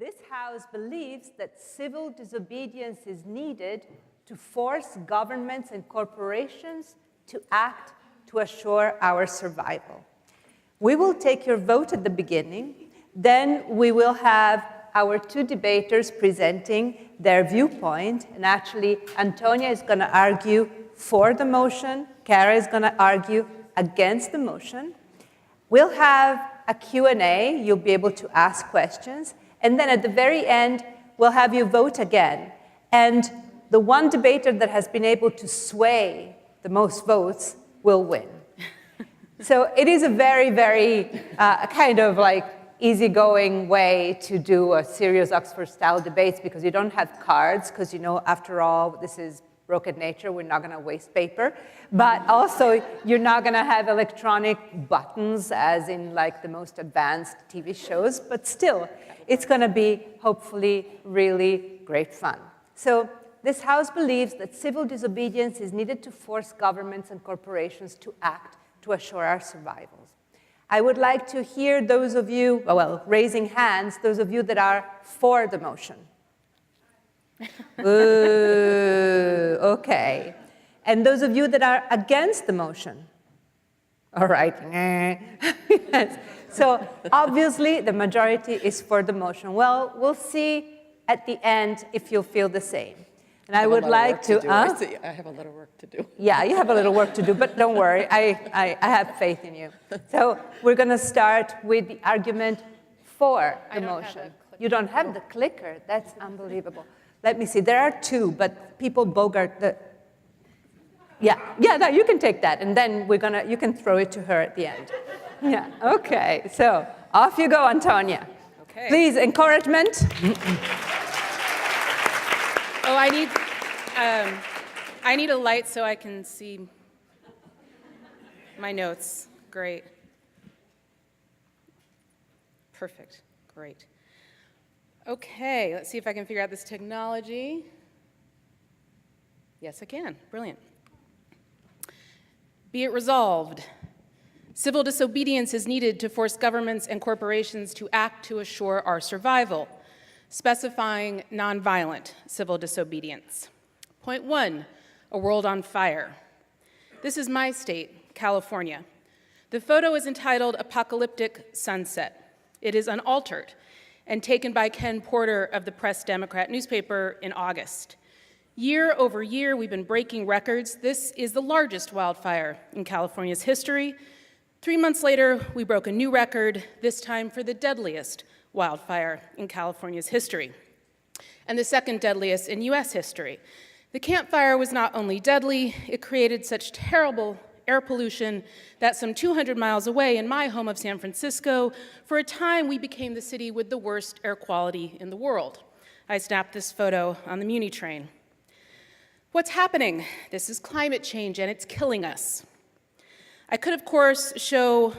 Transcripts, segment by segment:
This House believes that civil disobedience is needed to force governments and corporations to act to assure our survival. We will take your vote at the beginning, then we will have our two debaters presenting their viewpoint, and actually Antonia is going to argue for the motion, Cara is going to argue against the motion. We'll have a Q&A, you'll be able to ask questions, and then at the very end, we'll have you vote again. And the one debater that has been able to sway the most votes will win. So it is a very, very kind of like easygoing way to do a serious Oxford-style debates because you don't have cards, because you know, after all, this is broken nature, we're not going to waste paper. But also, you're not going to have electronic buttons as in like the most advanced TV shows, but still, it's going to be hopefully really great fun. So this House believes that civil disobedience is needed to force governments and corporations to act to assure our survival. I would like to hear those of you, well, raising hands, those of you that are for the motion. Ooh, okay. And those of you that are against the motion? All right. Yes. So obviously, the majority is for the motion. Well, we'll see at the end if you'll feel the same. And I would like to, I have a lot of work to do. Yeah, you have a little work to do, but don't worry, I have faith in you. So we're going to start with the argument for the motion. You don't have the clicker? That's unbelievable. Let me see, there are two, but people bogart the, yeah, no, you can take that, and then you can throw it to her at the end. Yeah, okay, so off you go, Antonia. Okay. Please, encouragement. Oh, I need a light so I can see my notes. Great. Perfect. Great. Okay, let's see if I can figure out this technology. Yes, I can. Brilliant. Be it resolved. Civil disobedience is needed to force governments and corporations to act to assure our survival, specifying nonviolent civil disobedience. Point 1, a world on fire. This is my state, California. The photo is entitled Apocalyptic Sunset. It is unaltered and taken by Ken Porter of the Press Democrat newspaper in August. Year over year, we've been breaking records. This is the largest wildfire in California's history. 3 months later, we broke a new record, this time for the deadliest wildfire in California's history, and the second deadliest in US history. The Camp Fire was not only deadly, it created such terrible air pollution that some 200 miles away in my home of San Francisco, for a time we became the city with the worst air quality in the world. I snapped this photo on the Muni train. What's happening? This is climate change and it's killing us. I could, of course, show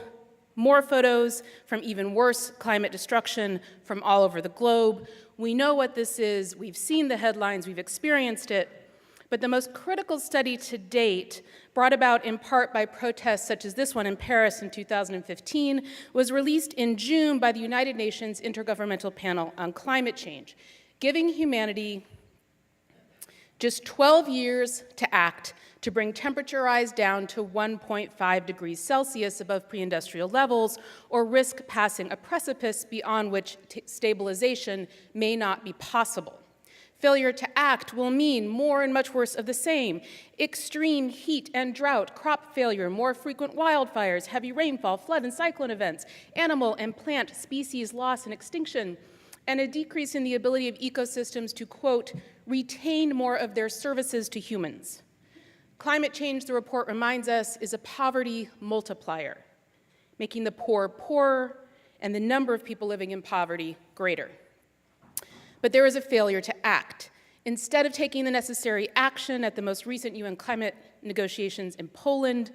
more photos from even worse climate destruction from all over the globe. We know what this is, we've seen the headlines, we've experienced it, but the most critical study to date, brought about in part by protests such as this one in Paris in 2015, was released in June by the United Nations Intergovernmental Panel on Climate Change, giving humanity just 12 years to act to bring temperature rise down to 1.5 degrees Celsius above pre-industrial levels, or risk passing a precipice beyond which stabilization may not be possible. Failure to act will mean more and much worse of the same: extreme heat and drought, crop failure, more frequent wildfires, heavy rainfall, flood and cyclone events, animal and plant species loss and extinction, and a decrease in the ability of ecosystems to, quote, retain more of their services to humans. Climate change, the report reminds us, is a poverty multiplier, making the poor poorer and the number of people living in poverty greater. But there is a failure to act. Instead of taking the necessary action at the most recent UN climate negotiations in Poland,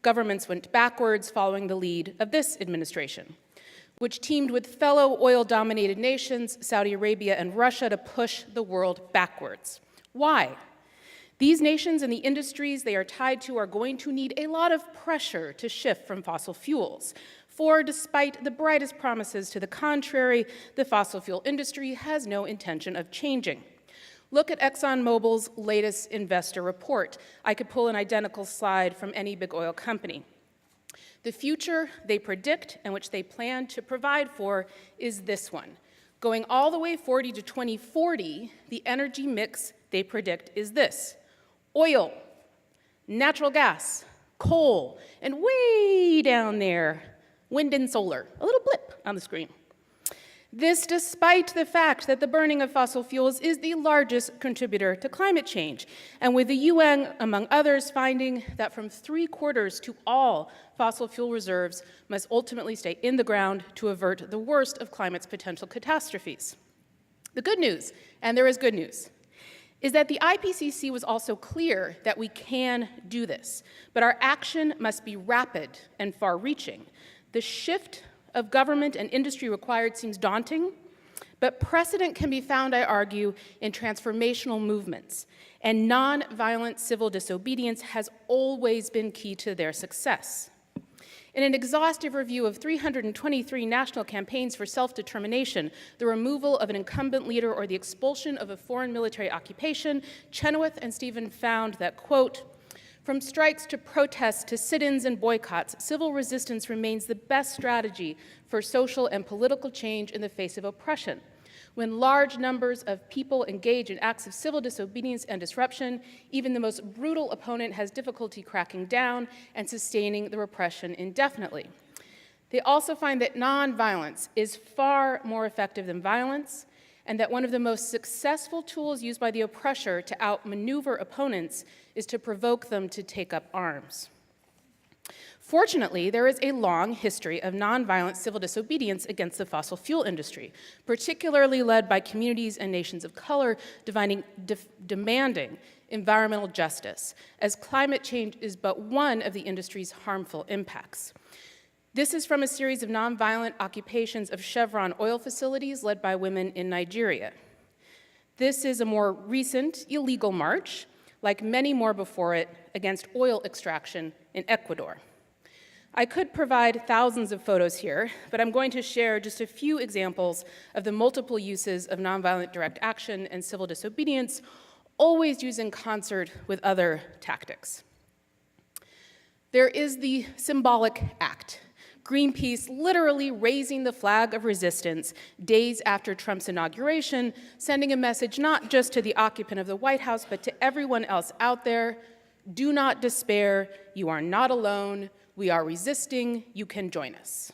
governments went backwards following the lead of this administration, which teamed with fellow oil-dominated nations, Saudi Arabia and Russia, to push the world backwards. Why? These nations and the industries they are tied to are going to need a lot of pressure to shift from fossil fuels. For despite the brightest promises to the contrary, the fossil fuel industry has no intention of changing. Look at ExxonMobil's latest investor report. I could pull an identical slide from any big oil company. The future they predict and which they plan to provide for is this one. Going all the way 40 to 2040, the energy mix they predict is this: oil, natural gas, coal, and way down there, wind and solar, a little blip on the screen. This despite the fact that the burning of fossil fuels is the largest contributor to climate change, and with the UN, among others, finding that from 3/4 to all fossil fuel reserves must ultimately stay in the ground to avert the worst of climate's potential catastrophes. The good news, and there is good news, is that the IPCC was also clear that we can do this, but our action must be rapid and far-reaching. The shift of government and industry required seems daunting, but precedent can be found, I argue, in transformational movements, and nonviolent civil disobedience has always been key to their success. In an exhaustive review of 323 national campaigns for self-determination, the removal of an incumbent leader or the expulsion of a foreign military occupation, Chenoweth and Stephen found that, quote, "From strikes to protests to sit-ins and boycotts, civil resistance remains the best strategy for social and political change in the face of oppression. When large numbers of people engage in acts of civil disobedience and disruption, even the most brutal opponent has difficulty cracking down and sustaining the repression indefinitely." They also find that nonviolence is far more effective than violence, and that one of the most successful tools used by the oppressor to outmaneuver opponents is to provoke them to take up arms. Fortunately, there is a long history of nonviolent civil disobedience against the fossil fuel industry, particularly led by communities and nations of color demanding environmental justice, as climate change is but one of the industry's harmful impacts. This is from a series of nonviolent occupations of Chevron oil facilities led by women in Nigeria. This is a more recent illegal march, like many more before it, against oil extraction in Ecuador. I could provide thousands of photos here, but I'm going to share just a few examples of the multiple uses of nonviolent direct action and civil disobedience, always used in concert with other tactics. There is the symbolic act. Greenpeace literally raising the flag of resistance days after Trump's inauguration, sending a message not just to the occupant of the White House, but to everyone else out there: do not despair, you are not alone, we are resisting, you can join us.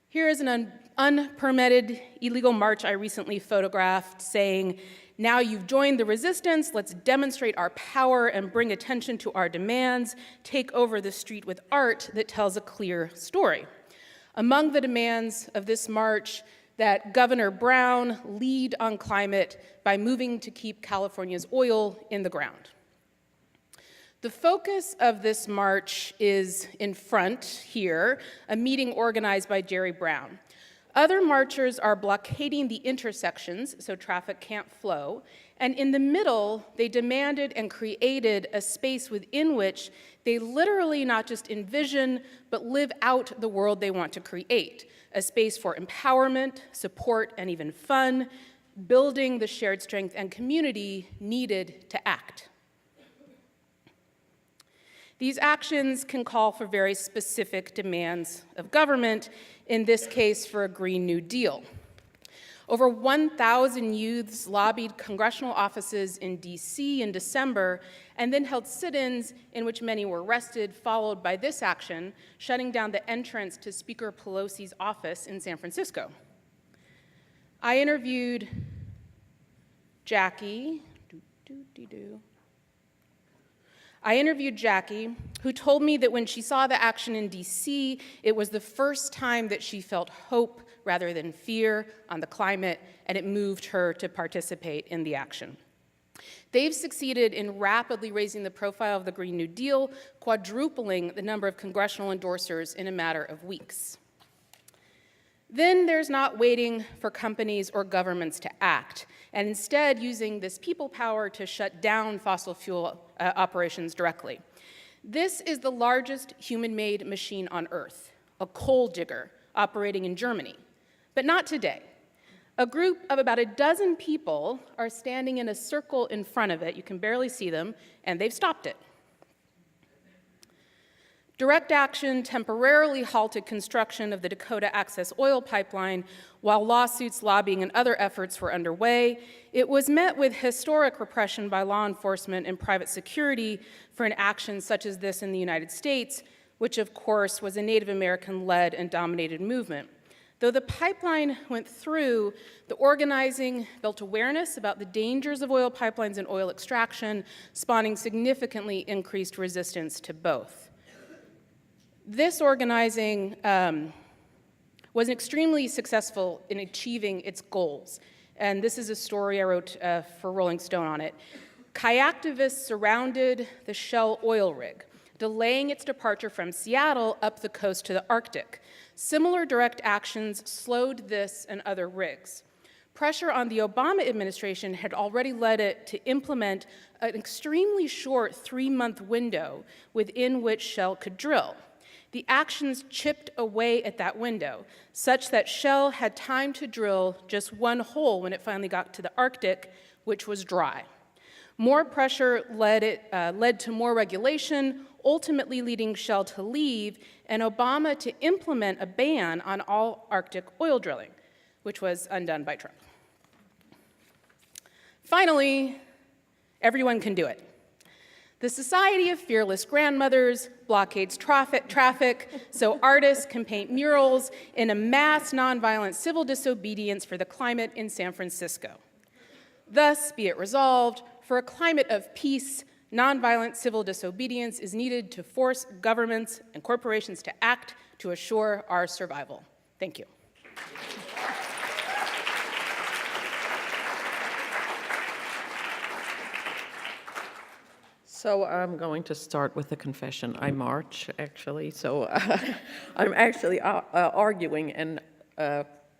Here is an unpermitted illegal march I recently photographed saying, "Now you've joined the resistance, let's demonstrate our power and bring attention to our demands, take over the street with art that tells a clear story." Among the demands of this march, that Governor Brown lead on climate by moving to keep California's oil in the ground. The focus of this march is in front here, a meeting organized by Jerry Brown. Other marchers are blockading the intersections so traffic can't flow, and in the middle, they demanded and created a space within which they literally not just envision, but live out the world they want to create, a space for empowerment, support, and even fun, building the shared strength and community needed to act. These actions can call for very specific demands of government, in this case for a Green New Deal. Over 1,000 youths lobbied congressional offices in DC in December and then held sit-ins in which many were arrested, followed by this action, shutting down the entrance to Speaker Pelosi's office in San Francisco. I interviewed Jackie, who told me that when she saw the action in DC, it was the first time that she felt hope rather than fear on the climate, and it moved her to participate in the action. They've succeeded in rapidly raising the profile of the Green New Deal, quadrupling the number of congressional endorsers in a matter of weeks. Then there's not waiting for companies or governments to act, and instead using this people power to shut down fossil fuel operations directly. This is the largest human-made machine on Earth, a coal digger operating in Germany, but not today. A group of about a dozen people are standing in a circle in front of it. You can barely see them, and they've stopped it. Direct action temporarily halted construction of the Dakota Access Oil Pipeline while lawsuits, lobbying, and other efforts were underway. It was met with historic repression by law enforcement and private security for an action such as this in the United States, which of course was a Native American-led and dominated movement. Though the pipeline went through, the organizing built awareness about the dangers of oil pipelines and oil extraction, spawning significantly increased resistance to both. This organizing was extremely successful in achieving its goals. And this is a story I wrote for Rolling Stone on it. Kayaktivists surrounded the Shell oil rig, delaying its departure from Seattle up the coast to the Arctic. Similar direct actions slowed this and other rigs. Pressure on the Obama administration had already led it to implement an extremely short 3-month window within which Shell could drill. The actions chipped away at that window, such that Shell had time to drill just one hole when it finally got to the Arctic, which was dry. More pressure led to more regulation, ultimately leading Shell to leave, and Obama to implement a ban on all Arctic oil drilling, which was undone by Trump. Finally, everyone can do it. The Society of Fearless Grandmothers blockades traffic so artists can paint murals in a mass nonviolent civil disobedience for the climate in San Francisco. Thus, be it resolved, for a climate of peace, nonviolent civil disobedience is needed to force governments and corporations to act to assure our survival. Thank you. So I'm going to start with a confession. I march, actually. So I'm actually arguing and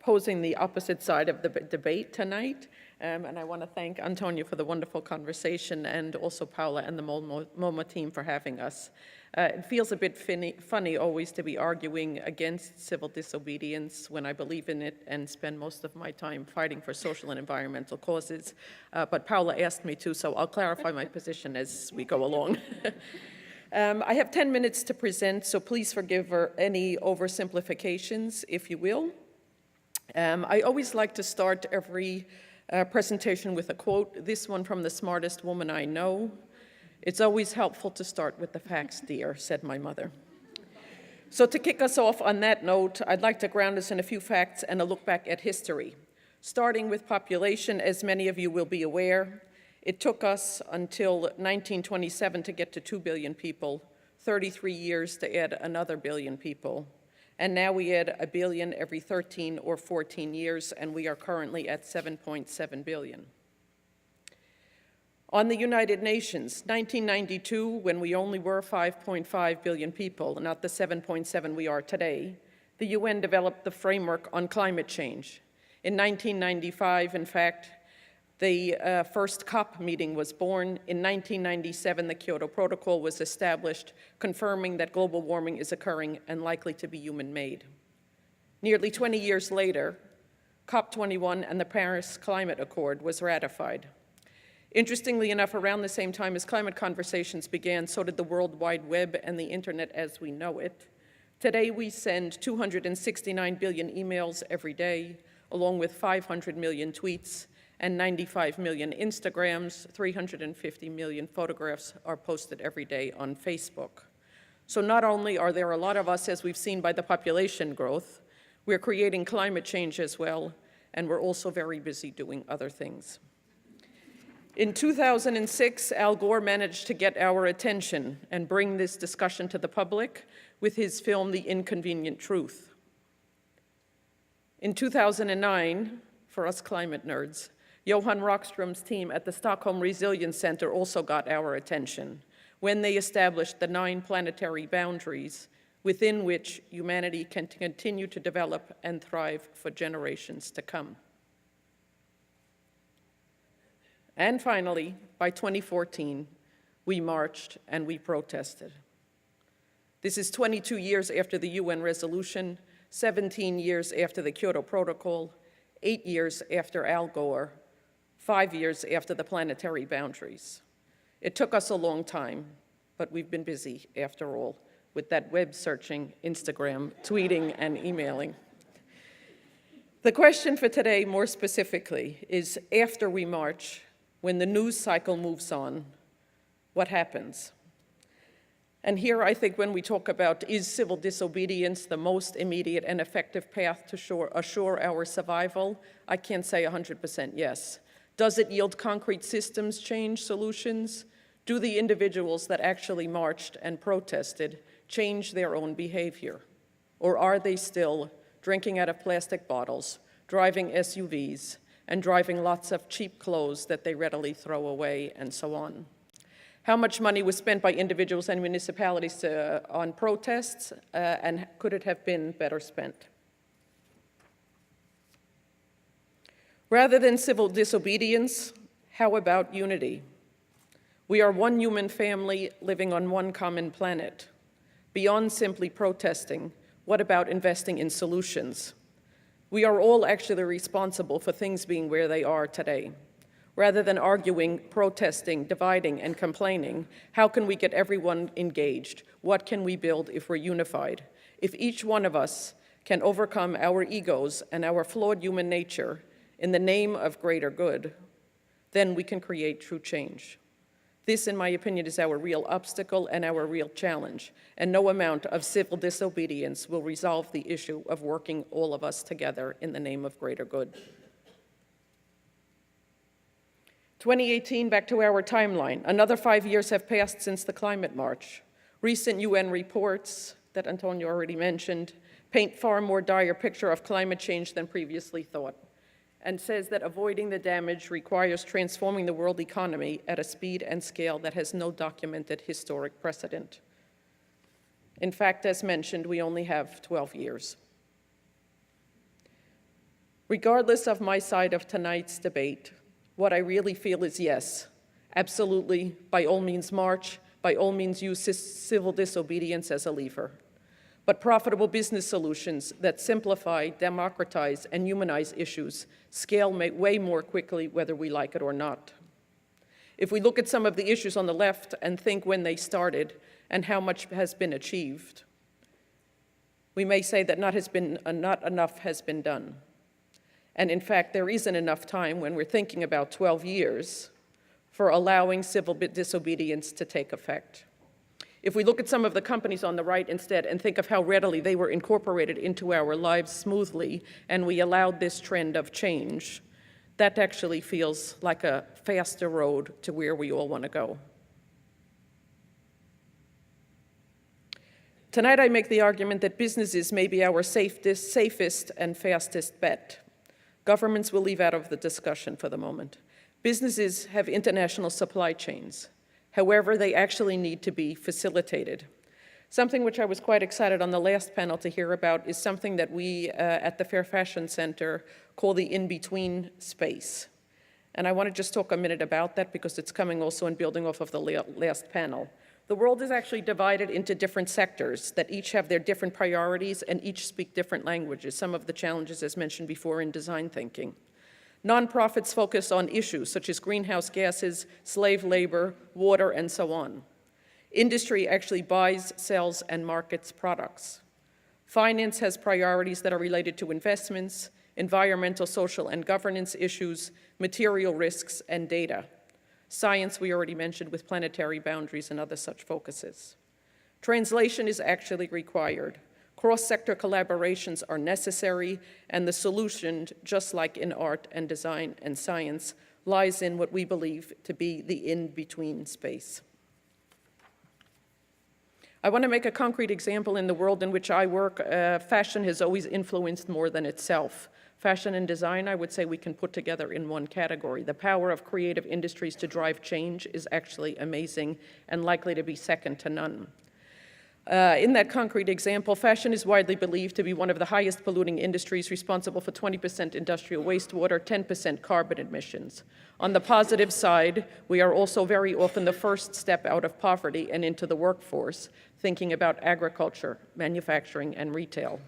posing the opposite side of the debate tonight. And I want to thank Antonia for the wonderful conversation and also Paola and the MoMA team for having us. It feels a bit funny always to be arguing against civil disobedience when I believe in it and spend most of my time fighting for social and environmental causes. But Paola asked me to, so I'll clarify my position as we go along. I have 10 minutes to present, so please forgive any oversimplifications, if you will. I always like to start every presentation with a quote, this one from the smartest woman I know. It's always helpful to start with the facts, dear, said my mother. So to kick us off on that note, I'd like to ground us in a few facts and a look back at history. Starting with population, as many of you will be aware, it took us until 1927 to get to 2 billion people, 33 years to add another billion people. And now we add a billion every 13 or 14 years, and we are currently at 7.7 billion. On the United Nations, 1992, when we only were 5.5 billion people, not the 7.7 we are today, the UN developed the framework on climate change. In 1995, in fact, the first COP meeting was born. In 1997, the Kyoto Protocol was established, confirming that global warming is occurring and likely to be human-made. Nearly 20 years later, COP21 and the Paris Climate Accord was ratified. Interestingly enough, around the same time as climate conversations began, so did the World Wide Web and the internet as we know it. Today, we send 269 billion emails every day, along with 500 million tweets and 95 million Instagrams, 350 million photographs are posted every day on Facebook. So not only are there a lot of us, as we've seen by the population growth, we're creating climate change as well, and we're also very busy doing other things. In 2006, Al Gore managed to get our attention and bring this discussion to the public with his film, The Inconvenient Truth. In 2009, for us climate nerds, Johan Rockström's team at the Stockholm Resilience Center also got our attention when they established the 9 planetary boundaries within which humanity can continue to develop and thrive for generations to come. And finally, by 2014, we marched and we protested. This is 22 years after the UN resolution, 17 years after the Kyoto Protocol, 8 years after Al Gore, 5 years after the planetary boundaries. It took us a long time, but we've been busy after all with that web searching, Instagram, tweeting, and emailing. The question for today, more specifically, is after we march, when the news cycle moves on, what happens? And here I think when we talk about is civil disobedience the most immediate and effective path to assure our survival, I can't say 100% yes. Does it yield concrete systems change solutions? Do the individuals that actually marched and protested change their own behavior? Or are they still drinking out of plastic bottles, driving SUVs, and driving lots of cheap clothes that they readily throw away, and so on? How much money was spent by individuals and municipalities on protests, and could it have been better spent? Rather than civil disobedience, how about unity? We are one human family living on one common planet. Beyond simply protesting, what about investing in solutions? We are all actually responsible for things being where they are today. Rather than arguing, protesting, dividing, and complaining, how can we get everyone engaged? What can we build if we're unified? If each one of us can overcome our egos and our flawed human nature in the name of greater good, then we can create true change. This, in my opinion, is our real obstacle and our real challenge, and no amount of civil disobedience will resolve the issue of working all of us together in the name of greater good. 2018, back to our timeline. Another 5 years have passed since the climate march. Recent UN reports that Antonio already mentioned paint far more dire picture of climate change than previously thought, and says that avoiding the damage requires transforming the world economy at a speed and scale that has no documented historic precedent. In fact, as mentioned, we only have 12 years. Regardless of my side of tonight's debate, what I really feel is yes, absolutely, by all means march, by all means use civil disobedience as a lever. But profitable business solutions that simplify, democratize, and humanize issues scale way more quickly whether we like it or not. If we look at some of the issues on the left and think when they started and how much has been achieved, we may say that not enough has been done. And in fact, there isn't enough time when we're thinking about 12 years for allowing civil disobedience to take effect. If we look at some of the companies on the right instead and think of how readily they were incorporated into our lives smoothly, and we allowed this trend of change, that actually feels like a faster road to where we all want to go. Tonight I make the argument that businesses may be our safest and fastest bet. Governments will leave out of the discussion for the moment. Businesses have international supply chains. However, they actually need to be facilitated. Something which I was quite excited on the last panel to hear about is something that we at the Fair Fashion Center call the in-between space. And I want to just talk a minute about that because it's coming also and building off of the last panel. The world is actually divided into different sectors that each have their different priorities and each speak different languages, some of the challenges as mentioned before in design thinking. Nonprofits focus on issues such as greenhouse gases, slave labor, water, and so on. Industry actually buys, sells, and markets products. Finance has priorities that are related to investments, environmental, social, and governance issues, material risks, and data. Science, we already mentioned, with planetary boundaries and other such focuses. Translation is actually required. Cross-sector collaborations are necessary, and the solution, just like in art and design and science, lies in what we believe to be the in-between space. I want to make a concrete example in the world in which I work. Fashion has always influenced more than itself. Fashion and design, I would say we can put together in one category. The power of creative industries to drive change is actually amazing and likely to be second to none. In that concrete example, fashion is widely believed to be one of the highest polluting industries, responsible for 20% industrial wastewater, 10% carbon emissions. On the positive side, we are also very often the first step out of poverty and into the workforce, thinking about agriculture, manufacturing, and retail.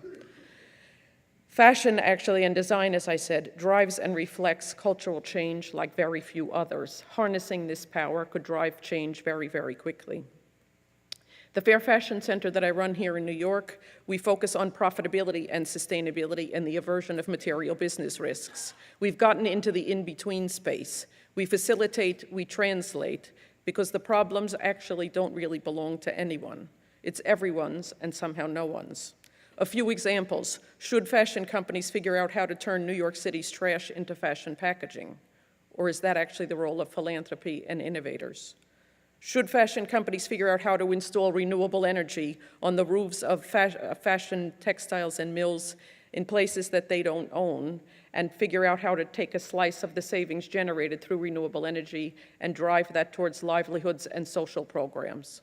Fashion, actually, and design, as I said, drives and reflects cultural change like very few others. Harnessing this power could drive change very, very quickly. The Fair Fashion Center that I run here in New York, we focus on profitability and sustainability and the aversion of material business risks. We've gotten into the in-between space. We facilitate, we translate, because the problems actually don't really belong to anyone. It's everyone's and somehow no one's. A few examples. Should fashion companies figure out how to turn New York City's trash into fashion packaging? Or is that actually the role of philanthropy and innovators? Should fashion companies figure out how to install renewable energy on the roofs of fashion textiles and mills in places that they don't own, and figure out how to take a slice of the savings generated through renewable energy and drive that towards livelihoods and social programs?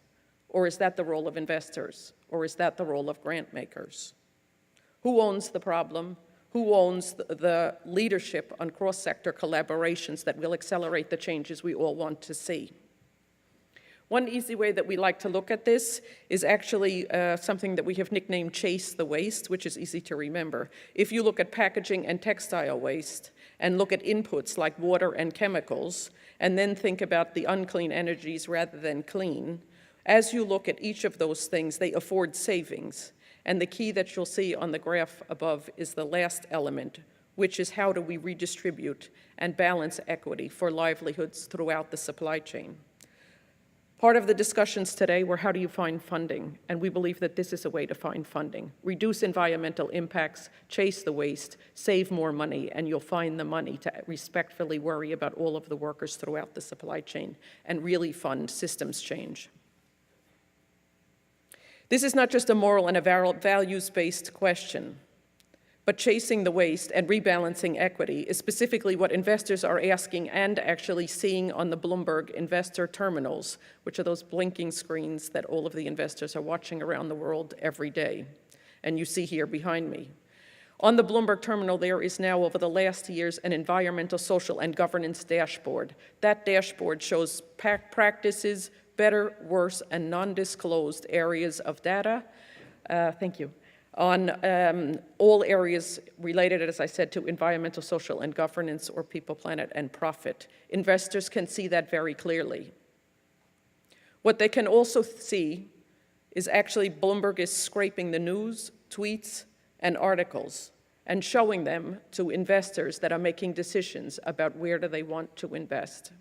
Or is that the role of investors? Or is that the role of grant makers? Who owns the problem? Who owns the leadership on cross-sector collaborations that will accelerate the changes we all want to see? One easy way that we like to look at this is actually something that we have nicknamed Chase the Waste, which is easy to remember. If you look at packaging and textile waste and look at inputs like water and chemicals, and then think about the unclean energies rather than clean, as you look at each of those things, they afford savings. And the key that you'll see on the graph above is the last element, which is how do we redistribute and balance equity for livelihoods throughout the supply chain. Part of the discussions today were how do you find funding, and we believe that this is a way to find funding. Reduce environmental impacts, chase the waste, save more money, and you'll find the money to respectfully worry about all of the workers throughout the supply chain and really fund systems change. This is not just a moral and a values-based question, but chasing the waste and rebalancing equity is specifically what investors are asking and actually seeing on the Bloomberg investor terminals, which are those blinking screens that all of the investors are watching around the world every day. And you see here behind me. On the Bloomberg terminal, there is now, over the last years, an environmental, social, and governance dashboard. That dashboard shows practices, better, worse, and non-disclosed areas of data. Thank you. On all areas related, as I said, to environmental, social, and governance, or people, planet, and profit. Investors can see that very clearly. What they can also see is actually Bloomberg is scraping the news, tweets, and articles and showing them to investors that are making decisions about where do they want to invest.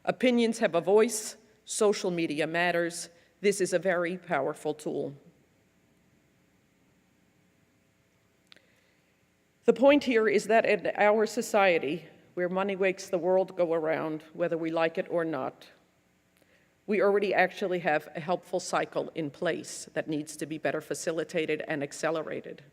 Opinions have a voice. Social media matters. This is a very powerful tool. The point here is that in our society, where money makes the world go around, whether we like it or not, we already actually have a helpful cycle in place that needs to be better facilitated and accelerated.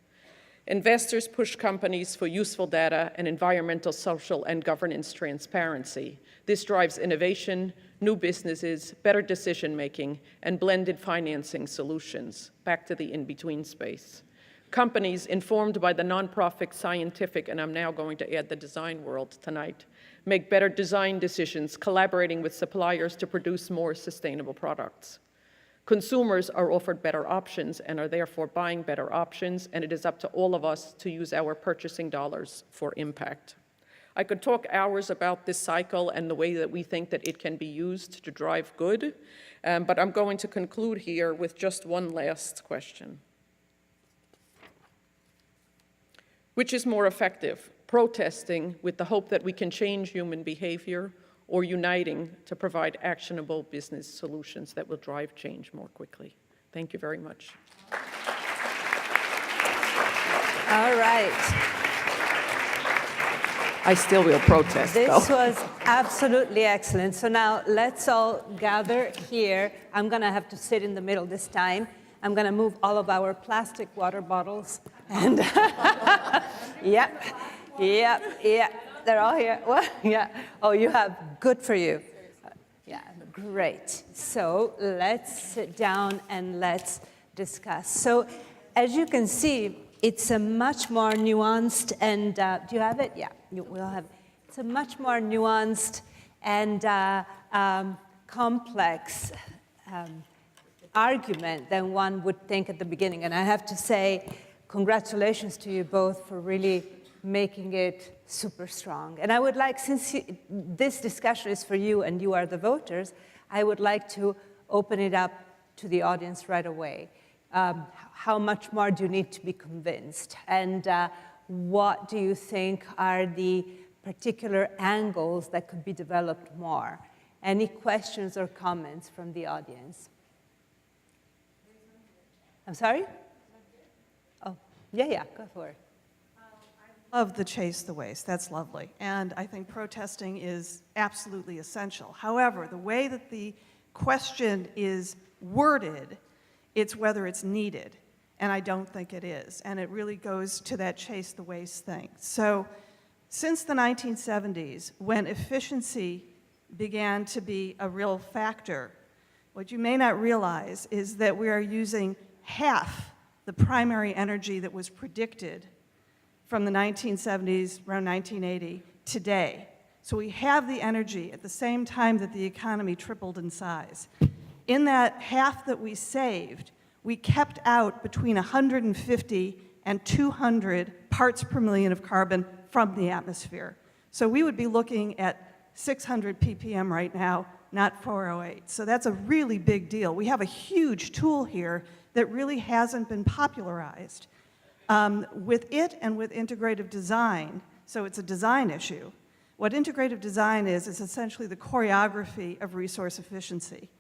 Investors push companies for useful data and environmental, social, and governance transparency. This drives innovation, new businesses, better decision-making, and blended financing solutions, back to the in-between space. Companies informed by the nonprofit, scientific, and I'm now going to add the design world tonight, make better design decisions, collaborating with suppliers to produce more sustainable products. Consumers are offered better options and are therefore buying better options, and it is up to all of us to use our purchasing dollars for impact. I could talk hours about this cycle and the way that we think that it can be used to drive good, but I'm going to conclude here with just one last question. Which is more effective, protesting with the hope that we can change human behavior, or uniting to provide actionable business solutions that will drive change more quickly? Thank you very much. All right. I still will protest, This though. was absolutely excellent. So now let's all gather here. I'm going to have to sit in the middle this time. I'm going to move all of our plastic water bottles. And yep. They're all here. What? Yeah. Oh, you have good for you. Yeah, Great. So let's sit down and let's discuss. So as you can see, it's a much more nuanced and, do you have it? Yeah, you will have it. It's a much more nuanced and complex argument than one would think at the beginning. And I have to say, congratulations to you both for really making it super strong. And I would like, since this discussion is for you and you are the voters, I would like to open it up to the audience right away. How much more do you need to be convinced? And what do you think are the particular angles that could be developed more? Any questions or comments from the audience? I'm sorry? Oh, yeah, go for it. I love the chase the waste. That's lovely. And I think protesting is absolutely essential. However, the way that the question is worded, it's whether it's needed. And I don't think it is. And it really goes to that chase the waste thing. So since the 1970s, when efficiency began to be a real factor, what you may not realize is that we are using half the primary energy that was predicted from the 1970s, around 1980, today. So we have the energy at the same time that the economy tripled in size. In that half that we saved, we kept out between 150 and 200 parts per million of carbon from the atmosphere. So we would be looking at 600 ppm right now, not 408. So that's a really big deal. We have a huge tool here that really hasn't been popularized. With it and with integrative design, so it's a design issue, what integrative design is essentially the choreography of resource efficiency.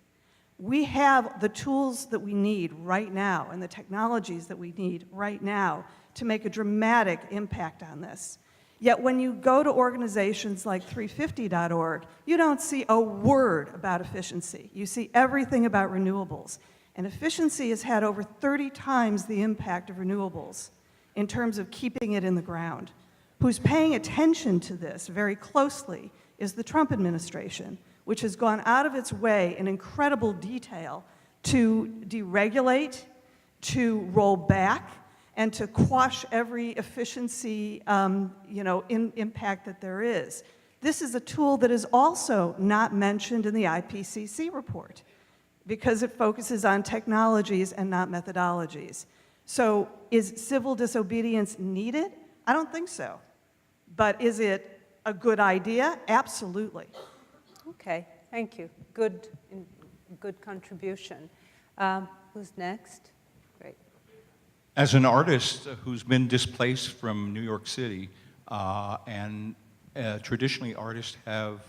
We have the tools that we need right now and the technologies that we need right now to make a dramatic impact on this. Yet when you go to organizations like 350.org, you don't see a word about efficiency. You see everything about renewables. And efficiency has had over 30 times the impact of renewables in terms of keeping it in the ground. Who's paying attention to this very closely is the Trump administration, which has gone out of its way in incredible detail to deregulate, to roll back, and to quash every efficiency impact that there is. This is a tool that is also not mentioned in the IPCC report because it focuses on technologies and not methodologies. So is civil disobedience needed? I don't think so. But is it a good idea? Absolutely. Okay, thank you. Good contribution. Who's next? Great. As an artist who's been displaced from New York City, and traditionally artists have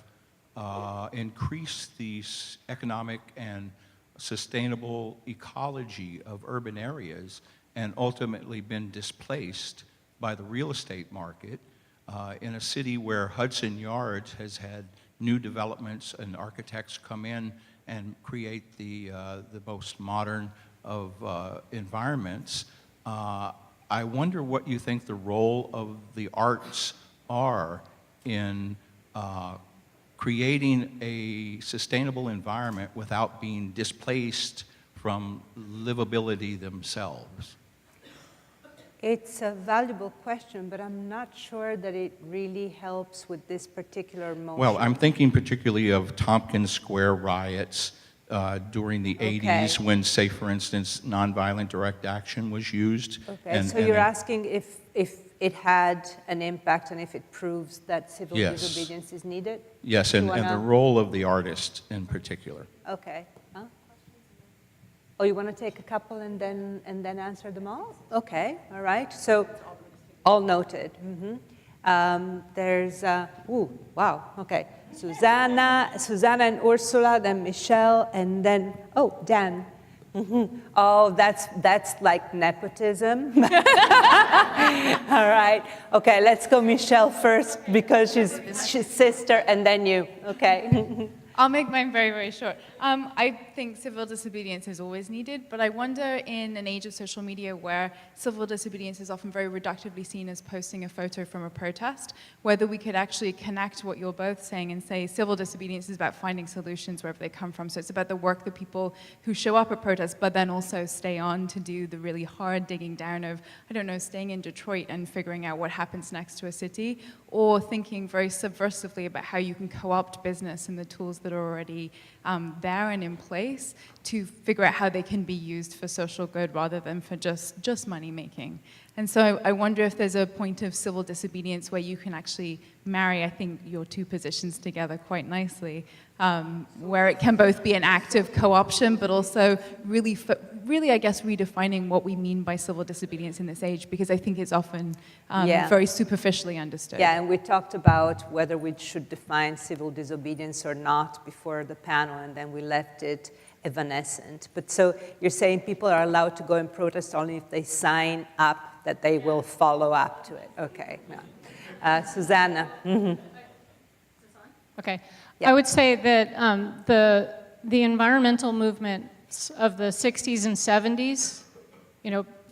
increased the economic and sustainable ecology of urban areas and ultimately been displaced by the real estate market in a city where Hudson Yards has had new developments and architects come in and create the most modern of environments. I wonder what you think the role of the arts are in creating a sustainable environment without being displaced from livability themselves. It's a valuable question, but I'm not sure that it really helps with this particular motion. Well, I'm thinking particularly of Tompkins Square riots during the 80s when, say, for instance, nonviolent direct action was used. Okay, so you're asking if it had an impact and if it proves that civil disobedience is needed? Yes, and the role of the artist in particular. Okay. Huh? Oh, you want to take a couple and then answer them all? Okay, all right. So, all noted. Mm-hmm. There's, wow, okay. Susannah and Ursula, then Michelle, and then, Dan. Mm-hmm. Oh, that's like nepotism. All right. Okay, let's go Michelle first because she's sister, and then you. Okay. I'll make mine very, very short. I think civil disobedience is always needed, but I wonder in an age of social media where civil disobedience is often very reductively seen as posting a photo from a protest, whether we could actually connect what you're both saying and say civil disobedience is about finding solutions wherever they come from. So it's about the work that people who show up at protests, but then also stay on to do the really hard digging down of, I don't know, staying in Detroit and figuring out what happens next to a city, or thinking very subversively about how you can co-opt business and the tools that are already there and in place to figure out how they can be used for social good rather than for just money making. And so I wonder if there's a point of civil disobedience where you can actually marry, I think, your two positions together quite nicely, where it can both be an act of co-option, but also really, I guess, redefining what we mean by civil disobedience in this age, because I think it's often very superficially understood. Yeah, and we talked about whether we should define civil disobedience or not before the panel, and then we left it evanescent. But so you're saying people are allowed to go and protest only if they sign up that they will follow up to it. Okay. Yeah. Susannah. Mm-hmm. Okay. Yeah. I would say that the environmental movements of the 60s and 70s,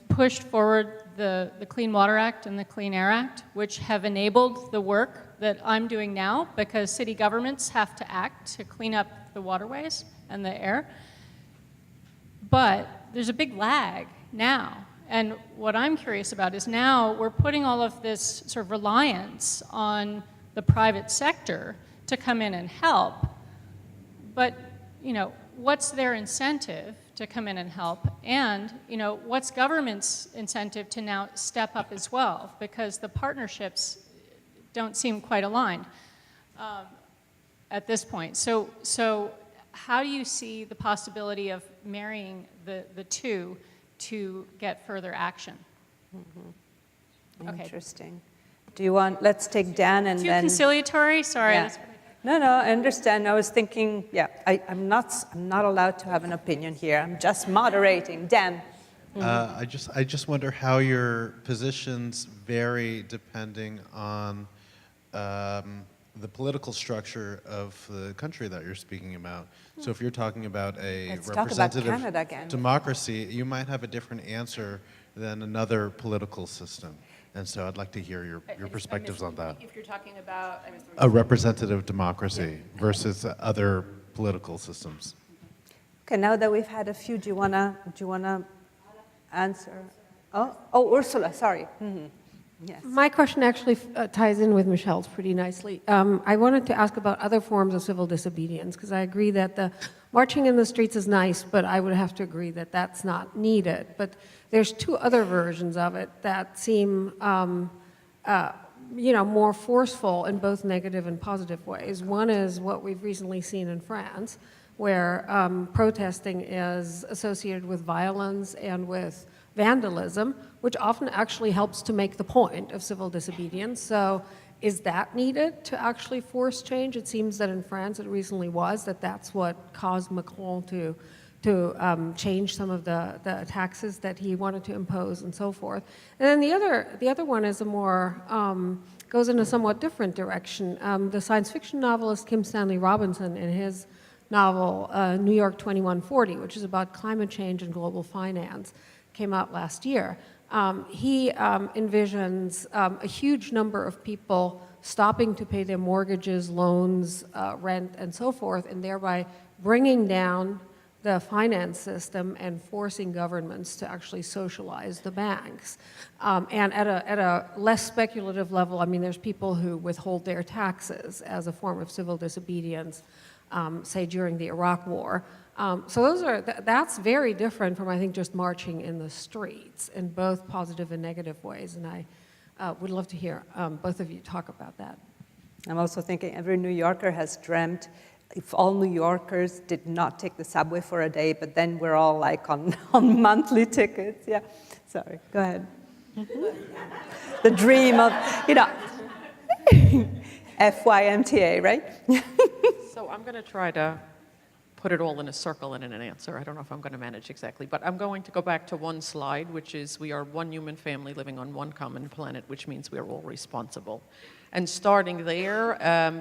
pushed forward the Clean Water Act and the Clean Air Act, which have enabled the work that I'm doing now, because city governments have to act to clean up the waterways and the air. But there's a big lag now. And what I'm curious about is now we're putting all of this sort of reliance on the private sector to come in and help. But, what's their incentive to come in and help? And, what's government's incentive to now step up as well? Because the partnerships don't seem quite aligned at this point. So how do you see the possibility of marrying the two to get further action? Mm-hmm. Okay. Interesting. Do you want, let's take Dan and Too then... conciliatory? Sorry. Yeah. No, I understand. I was thinking, I'm not allowed to have an opinion here. I'm just moderating. Dan. Mm-hmm. I just wonder how your positions vary depending on the political structure of the country that you're speaking about. So if you're talking about a Let's talk about representative Canada again. democracy, you might have a different answer than another political system. And so I'd like to hear your perspectives on that. If you're talking about A representative democracy versus other political systems. Okay, now that we've had a few, do you wanna answer? Oh, Ursula, sorry. Mm-hmm. Yes. My question actually ties in with Michelle's pretty nicely. I wanted to ask about other forms of civil disobedience, because I agree that the marching in the streets is nice, but I would have to agree that that's not needed. But there's two other versions of it that seem, more forceful in both negative and positive ways. One is what we've recently seen in France, where protesting is associated with violence and with vandalism, which often actually helps to make the point of civil disobedience. So is that needed to actually force change? It seems that in France it recently was, that's what caused Macron to change some of the taxes that he wanted to impose and so forth. And then the other one is a more, goes in a somewhat different direction. The science fiction novelist Kim Stanley Robinson, in his novel New York 2140, which is about climate change and global finance, came out last year. He envisions a huge number of people stopping to pay their mortgages, loans, rent, and so forth, and thereby bringing down the finance system and forcing governments to actually socialize the banks. And at a less speculative level, I mean, there's people who withhold their taxes as a form of civil disobedience, say during the Iraq War. So that's very different from, I think, just marching in the streets in both positive and negative ways. And I would love to hear both of you talk about that. I'm also thinking every New Yorker has dreamt if all New Yorkers did not take the subway for a day, but then we're all like on monthly tickets. Yeah, sorry, go ahead. The dream of, FYMTA, right? So I'm going to try to put it all in a circle and in an answer. I don't know if I'm going to manage exactly, but I'm going to go back to one slide, which is we are one human family living on one common planet, which means we are all responsible. And starting there,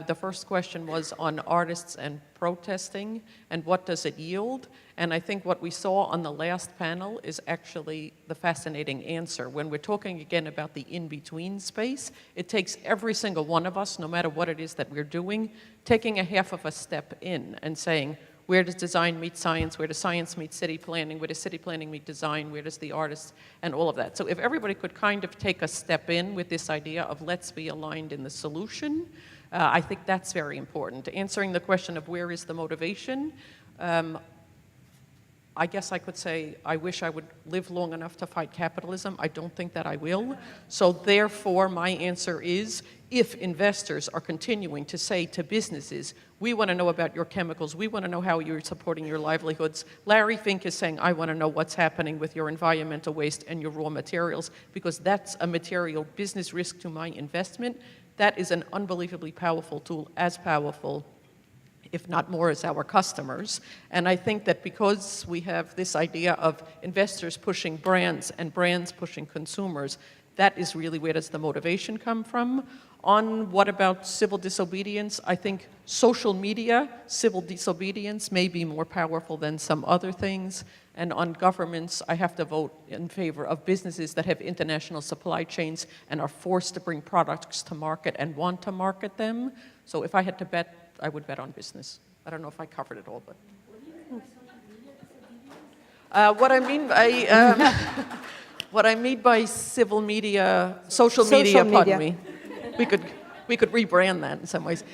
the first question was on artists and protesting, and what does it yield? And I think what we saw on the last panel is actually the fascinating answer. When we're talking again about the in-between space, it takes every single one of us, no matter what it is that we're doing, taking a half of a step in and saying, where does design meet science? Where does science meet city planning? Where does city planning meet design? Where does the artist, and all of that. So if everybody could kind of take a step in with this idea of let's be aligned in the solution, I think that's very important. Answering the question of where is the motivation, I guess I could say I wish I would live long enough to fight capitalism. I don't think that I will. So therefore, my answer is, if investors are continuing to say to businesses, we want to know about your chemicals, we want to know how you're supporting your livelihoods. Larry Fink is saying, I want to know what's happening with your environmental waste and your raw materials, because that's a material business risk to my investment. That is an unbelievably powerful tool, as powerful, if not more, as our customers. And I think that because we have this idea of investors pushing brands and brands pushing consumers, that is really where does the motivation come from. On what about civil disobedience, I think social media, civil disobedience may be more powerful than some other things. And on governments, I have to vote in favor of businesses that have international supply chains and are forced to bring products to market and want to market them. So if I had to bet, I would bet on business. I don't know if I covered it all, but. What I mean by civil media, social media, pardon me. We could rebrand that in some ways.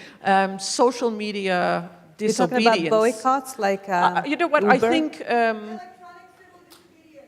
Social media disobedience. You're talking about boycotts, like you know what? Uber? I think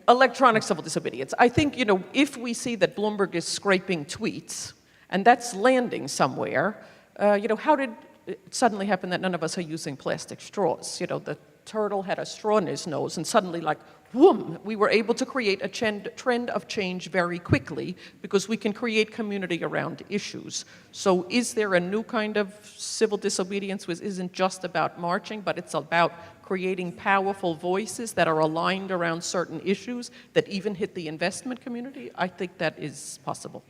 electronic civil disobedience. I think, you know, if we see that Bloomberg is scraping tweets and that's landing somewhere, you know, how did it suddenly happen that none of us are using plastic straws? You know, the turtle had a straw in his nose, and suddenly, like, whoom, we were able to create a trend of change very quickly because we can create community around issues. So is there a new kind of civil disobedience which isn't just about marching, but it's about creating powerful voices that are aligned around certain issues that even hit the investment community? I think that is possible.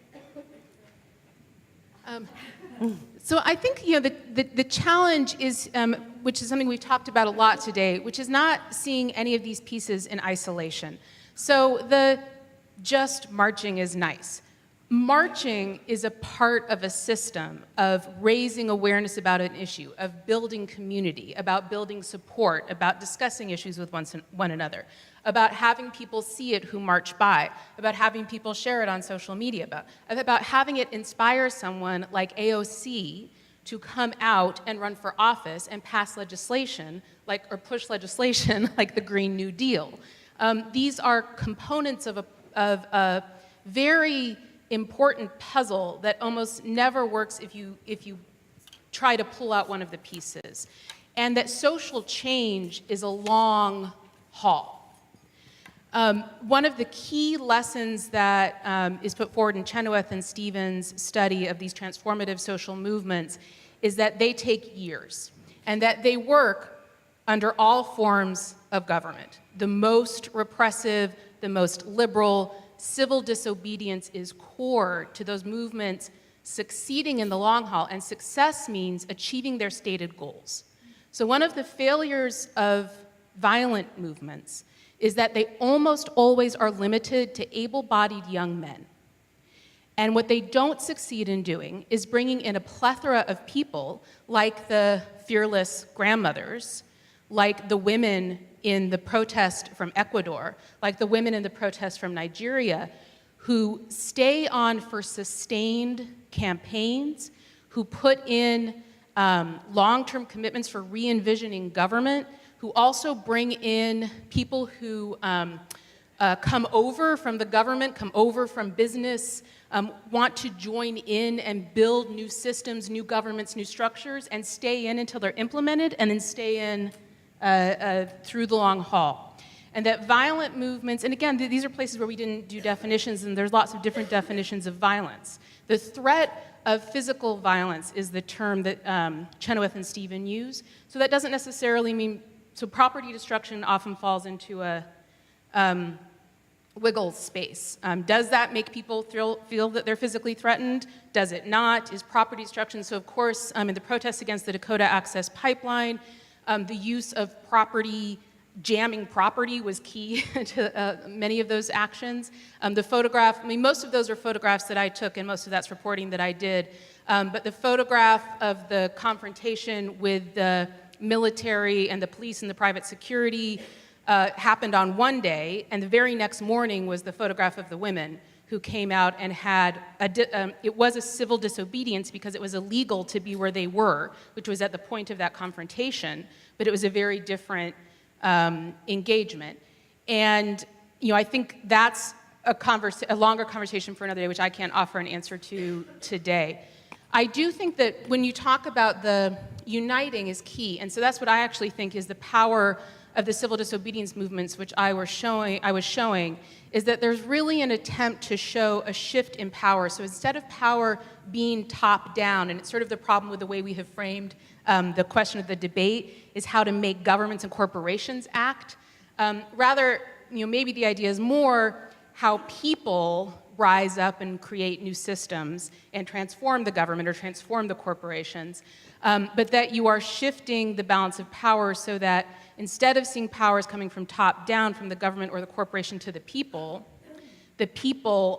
So I think, you know, the challenge is, which is something we've talked about a lot today, which is not seeing any of these pieces in isolation. So the just marching is nice. Marching is a part of a system of raising awareness about an issue, of building community, about building support, about discussing issues with one another, about having people see it who march by, about having people share it on social media, about having it inspire someone like AOC to come out and run for office and pass legislation, or push legislation like the Green New Deal. These are components of a very important puzzle that almost never works if you try to pull out one of the pieces. And that social change is a long haul. One of the key lessons that is put forward in Chenoweth and Stevens' study of these transformative social movements is that they take years and that they work under all forms of government. The most repressive, the most liberal, civil disobedience is core to those movements succeeding in the long haul, and success means achieving their stated goals. So one of the failures of violent movements is that they almost always are limited to able-bodied young men. And what they don't succeed in doing is bringing in a plethora of people, like the fearless grandmothers, like the women in the protest from Ecuador, like the women in the protest from Nigeria, who stay on for sustained campaigns, who put in long-term commitments for re-envisioning government, who also bring in people who come over from the government, come over from business, want to join in and build new systems, new governments, new structures, and stay in until they're implemented, and then stay in through the long haul. And that violent movements, and again, these are places where we didn't do definitions, and there's lots of different definitions of violence. The threat of physical violence is the term that Chenoweth and Stephen use. So that doesn't necessarily mean so property destruction often falls into a wiggle space. Does that make people feel that they're physically threatened? Does it not? Is property destruction? So of course, in the protests against the Dakota Access Pipeline, the use of jamming property was key to many of those actions. The photograph, I mean, most of those are photographs that I took, and most of that's reporting that I did. But the photograph of the confrontation with the military and the police and the private security happened on one day, and the very next morning was the photograph of the women who came out and had, it was a civil disobedience because it was illegal to be where they were, which was at the point of that confrontation, but it was a very different engagement. And, I think that's a longer conversation for another day, which I can't offer an answer to today. I do think that when you talk about the uniting is key, and so that's what I actually think is the power of the civil disobedience movements, which I was showing, is that there's really an attempt to show a shift in power. So instead of power being top down, and it's sort of the problem with the way we have framed the question of the debate, is how to make governments and corporations act. Rather, maybe the idea is more how people rise up and create new systems and transform the government or transform the corporations, but that you are shifting the balance of power so that instead of seeing powers coming from top down, from the government or the corporation to the people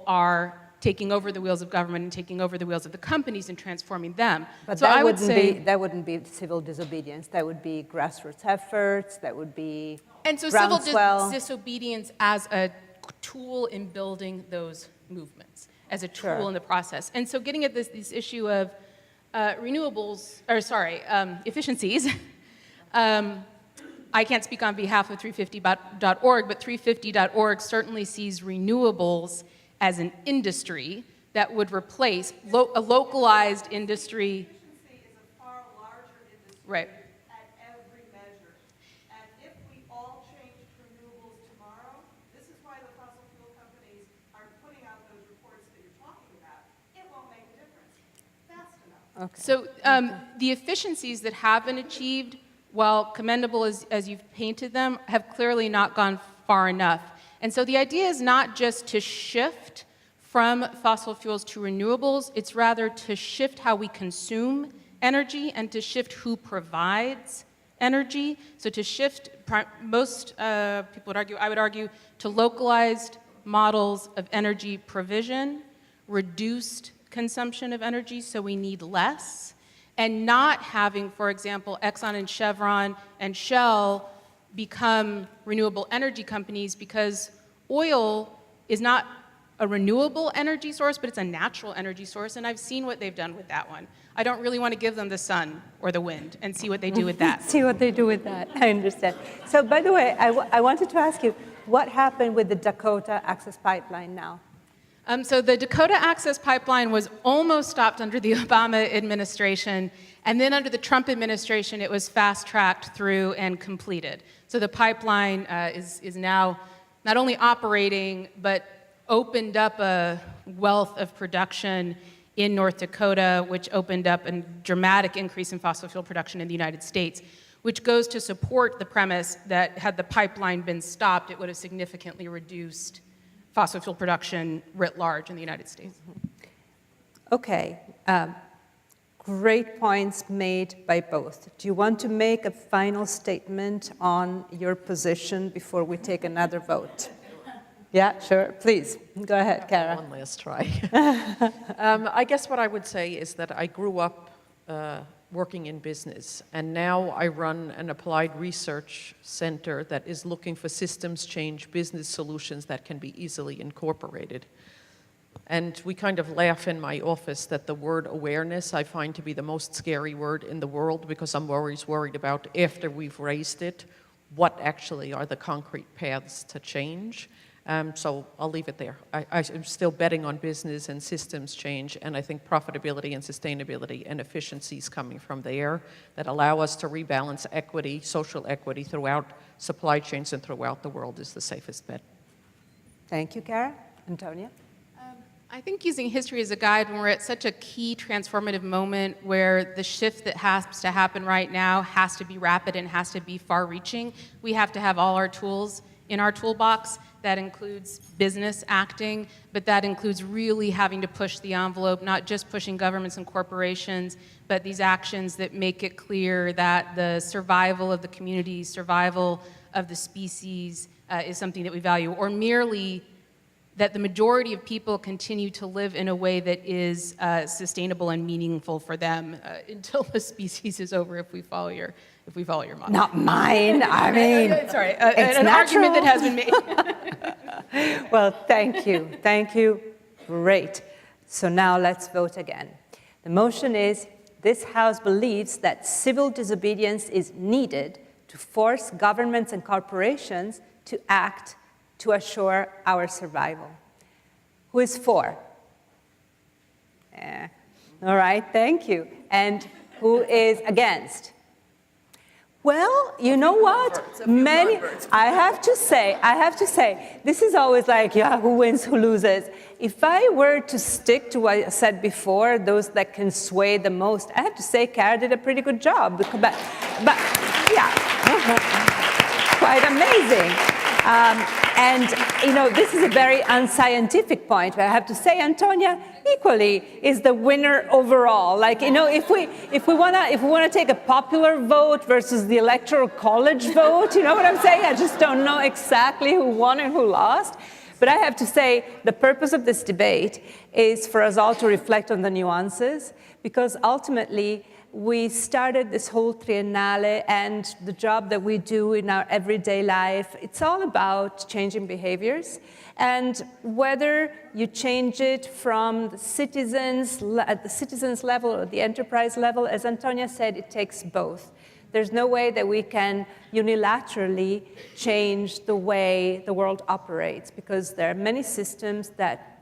are taking over the wheels of government and taking over the wheels of the companies and transforming them. But so that wouldn't be civil disobedience. That would be grassroots efforts. That would be and so groundswell. Civil disobedience as a tool in building those movements, as a tool in the process. And so getting at this issue of efficiencies. I can't speak on behalf of 350.org, but 350.org certainly sees renewables as an industry that would replace a localized industry. Efficiency is a far larger industry Right. at every measure. And if we all changed renewables tomorrow, this is why the fossil fuel companies are putting out those reports that you're talking about. It won't make a difference fast enough. Okay. So the efficiencies that have been achieved, while commendable as you've painted them, have clearly not gone far enough. And so the idea is not just to shift from fossil fuels to renewables, it's rather to shift how we consume energy and to shift who provides energy. So to shift, most people would argue, I would argue, to localized models of energy provision, reduced consumption of energy, so we need less, and not having, for example, Exxon and Chevron and Shell become renewable energy companies, because oil is not a renewable energy source, but it's a natural energy source, and I've seen what they've done with that one. I don't really want to give them the sun or the wind and see what they do with that. See what they do with that. I understand. So, by the way, I wanted to ask you, what happened with the Dakota Access Pipeline now? So the Dakota Access Pipeline was almost stopped under the Obama administration, and then under the Trump administration, it was fast-tracked through and completed. So the pipeline is now not only operating, but opened up a wealth of production in North Dakota, which opened up a dramatic increase in fossil fuel production in the United States, which goes to support the premise that had the pipeline been stopped, it would have significantly reduced fossil fuel production writ large in the United States. Okay. Great points made by both. Do you want to make a final statement on your position before we take another vote? Yeah, sure. Please, go ahead, Cara. One last try. I guess what I would say is that I grew up working in business, and now I run an applied research center that is looking for systems change business solutions that can be easily incorporated. And we kind of laugh in my office that the word awareness I find to be the most scary word in the world, because I'm always worried about, after we've raised it, what actually are the concrete paths to change. So I'll leave it there. I'm still betting on business and systems change, and I think profitability and sustainability and efficiencies coming from there that allow us to rebalance equity, social equity throughout supply chains and throughout the world is the safest bet. Thank you, Cara. Antonia? I think using history as a guide when we're at such a key transformative moment where the shift that has to happen right now has to be rapid and has to be far-reaching, we have to have all our tools in our toolbox. That includes business acting, but that includes really having to push the envelope, not just pushing governments and corporations, but these actions that make it clear that the survival of the community, survival of the species is something that we value, or merely that the majority of people continue to live in a way that is sustainable and meaningful for them until the species is over, if we follow your model. Not mine, I mean. Sorry, it's an natural. argument that has been made. Well, thank you. Thank you. Great. So now let's vote again. The motion is, this House believes that civil disobedience is needed to force governments and corporations to act to assure our survival. Who is for? All right, thank you. And who is against? Well, you know what? I have to say, this is always like, yeah, who wins, who loses. If I were to stick to what I said before, those that can sway the most, I have to say Cara did a pretty good job. But yeah, quite amazing. And, you know, this is a very unscientific point, but I have to say, Antonia equally is the winner overall. Like, you know, if we wanna take a popular vote versus the electoral college vote, you know what I'm saying? I just don't know exactly who won and who lost. But I have to say, the purpose of this debate is for us all to reflect on the nuances, because ultimately, we started this whole Triennale, and the job that we do in our everyday life, it's all about changing behaviors. And whether you change it from the citizens, at the citizens level or the enterprise level, as Antonia said, it takes both. There's no way that we can unilaterally change the way the world operates, because there are many systems that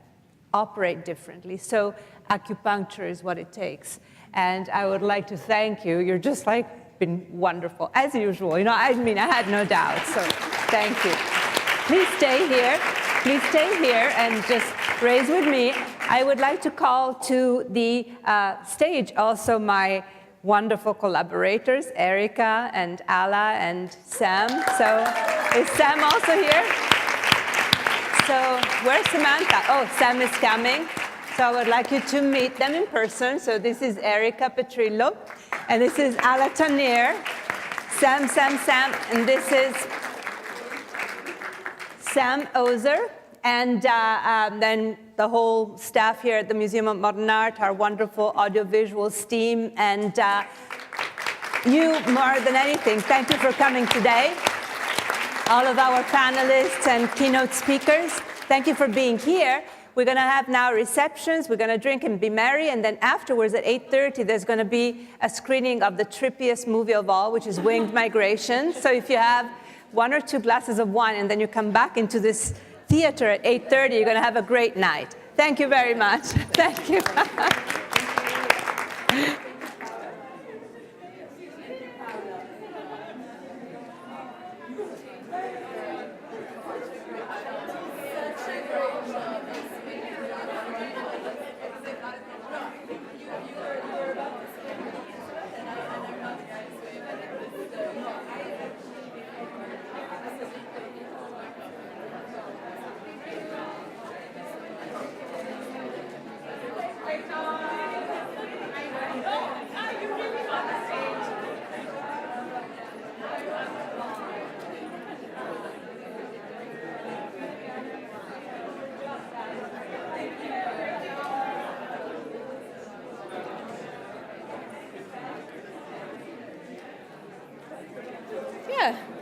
operate differently. So acupuncture is what it takes. And I would like to thank you. You're just like been wonderful, as usual. You know, I mean, I had no doubt, so thank you. Please stay here. Please stay here and just raise with me. I would like to call to the stage also my wonderful collaborators, Erica and Ala and Sam. So is Sam also here? So where's Samantha? Oh, Sam is coming. So I would like you to meet them in person. So this is Erica Petrillo, and this is Ala Tanir, Sam, and this is Sam Ozer, and then the whole staff here at the Museum of Modern Art, our wonderful audiovisual team, and you more than anything, thank you for coming today. All of our panelists and keynote speakers, thank you for being here. We're going to have now receptions. We're going to drink and be merry. And then afterwards, at 8:30, there's going to be a screening of the trippiest movie of all, which is Winged Migration. So if you have 1 or 2 glasses of wine and then you come back into this theater at 8:30, you're going to have a great night. Thank you very much. Thank you. Yeah.